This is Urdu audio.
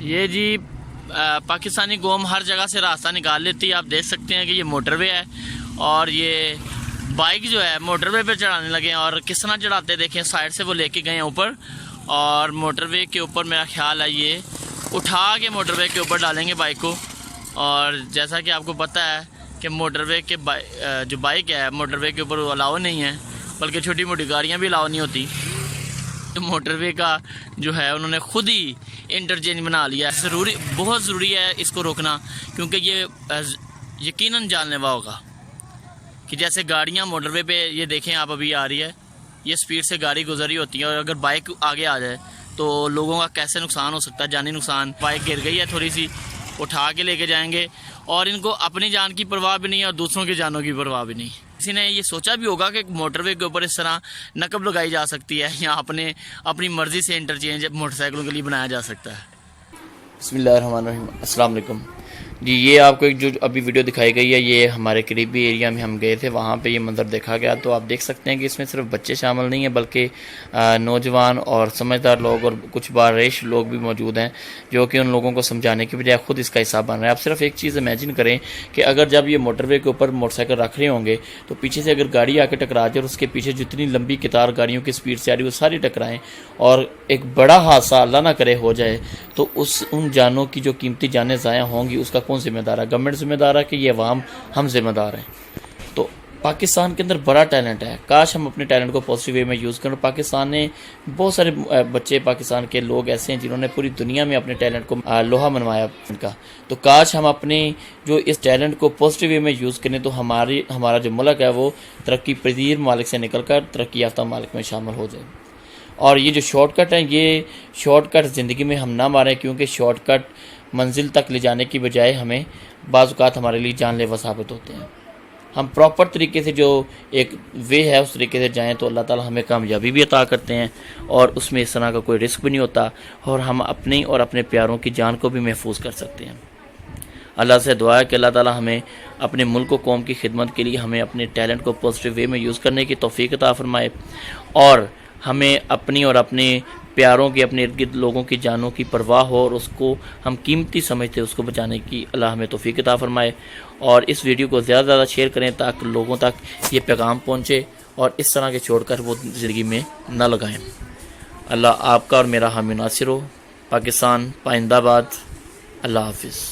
یہ جی پاکستانی قوم ہر جگہ سے راستہ نکال لیتی ہے. آپ دیکھ سکتے ہیں کہ یہ موٹر وے ہے اور یہ بائک جو ہے موٹر وے پہ چڑھانے لگے ہیں. اور کس طرح چڑھاتے دیکھیں, سائڈ سے وہ لے کے گئے ہیں اوپر, اور موٹر وے کے اوپر میرا خیال ہے یہ اٹھا کے موٹر وے کے اوپر ڈالیں گے بائک کو. اور جیسا کہ آپ کو پتہ ہے کہ موٹر وے کے جو بائک ہے موٹر وے کے اوپر الاؤ نہیں ہے, بلکہ چھوٹی موٹی گاڑیاں بھی الاؤ نہیں ہوتی. تو موٹر وے کا جو ہے انہوں نے خود ہی انٹرچینج بنا لیا ہے. بہت ضروری ہے اس کو روکنا, کیونکہ یہ یقیناً جان لیوا ہوگا کہ جیسے گاڑیاں موٹر وے پہ یہ دیکھیں آپ ابھی آ رہی ہے, یہ سپیڈ سے گاڑی گزر رہی ہوتی ہے, اور اگر بائک آگے آ جائے تو لوگوں کا کیسے نقصان ہو سکتا ہے, جانی نقصان. بائک گر گئی ہے تھوڑی سی, اٹھا کے لے کے جائیں گے, اور ان کو اپنی جان کی پرواہ بھی نہیں اور دوسروں کی جانوں کی پرواہ بھی نہیں. کسی نے یہ سوچا بھی ہوگا کہ موٹر وے کے اوپر اس طرح نقب لگائی جا سکتی ہے, یا اپنی مرضی سے انٹرچینج موٹر سائیکلوں کے لیے بنایا جا سکتا ہے. بسم اللہ الرحمن الرحیم. السلام علیکم جی. یہ آپ کو ایک جو ابھی ویڈیو دکھائی گئی ہے, یہ ہمارے قریبی ایریا میں ہم گئے تھے, وہاں پہ یہ منظر دیکھا گیا. تو آپ دیکھ سکتے ہیں کہ اس میں صرف بچے شامل نہیں ہیں, بلکہ نوجوان اور سمجھدار لوگ اور کچھ باریش لوگ بھی موجود ہیں, جو کہ ان لوگوں کو سمجھانے کی بجائے خود اس کا حصہ بن رہے ہیں. آپ صرف ایک چیز امیجن کریں کہ اگر جب یہ موٹر وے کے اوپر موٹر سائیکل رکھ رہے ہوں گے تو پیچھے سے اگر گاڑی آ کے ٹکرا جائے اور اس کے پیچھے جتنی لمبی قطار گاڑیوں کی سپیڈ سے آ رہی ہے وہ ساری ٹکرائیں, اور ایک بڑا حادثہ اللہ نہ کرے ہو جائے, تو ان جانوں کی جو قیمتی جانیں ضائع ہوں گی اس کا کون ذمہ دار ہے؟ گورنمنٹ ذمہ دار ہے کہ یہ عوام ہم ذمہ دار ہیں؟ تو پاکستان کے اندر بڑا ٹیلنٹ ہے, کاش ہم اپنے ٹیلنٹ کو پازیٹیو وے میں یوز کریں. پاکستان نے بہت سارے بچے, پاکستان کے لوگ ایسے ہیں جنہوں نے پوری دنیا میں اپنے ٹیلنٹ کو لوہا منوایا ان کا. تو کاش ہم اپنے جو اس ٹیلنٹ کو پازیٹیو وے میں یوز کریں تو ہمارا جو ملک ہے وہ ترقی پذیر ممالک سے نکل کر ترقی یافتہ ممالک میں شامل ہو جائے. اور یہ جو شارٹ کٹ ہیں, یہ شارٹ کٹ زندگی میں ہم نہ ماریں, کیونکہ شارٹ کٹ منزل تک لے جانے کی بجائے ہمیں بعض اوقات ہمارے لیے جان لیوا ثابت ہوتے ہیں. ہم پراپر طریقے سے جو ایک وے ہے اس طریقے سے جائیں تو اللہ تعالی ہمیں کامیابی بھی عطا کرتے ہیں, اور اس میں اس طرح کا کوئی رسک بھی نہیں ہوتا, اور ہم اپنی اور اپنے پیاروں کی جان کو بھی محفوظ کر سکتے ہیں. اللہ سے دعا ہے کہ اللہ تعالی ہمیں اپنے ملک و قوم کی خدمت کے لیے ہمیں اپنے ٹیلنٹ کو پازیٹیو وے میں یوز کرنے کی توفیق عطا فرمائے, اور ہمیں اپنی اور اپنے پیاروں کی, اپنے ارد گرد لوگوں کی جانوں کی پرواہ ہو, اور اس کو ہم قیمتی سمجھتے اس کو بچانے کی اللہ ہمیں توفیق عطا فرمائے. اور اس ویڈیو کو زیادہ سے زیادہ شیئر کریں تاکہ لوگوں تک یہ پیغام پہنچے, اور اس طرح کے چھوڑ کر وہ زندگی میں نہ لگائیں. اللہ آپ کا اور میرا حامی ناصر ہو. پاکستان پائندہ باد. اللہ حافظ.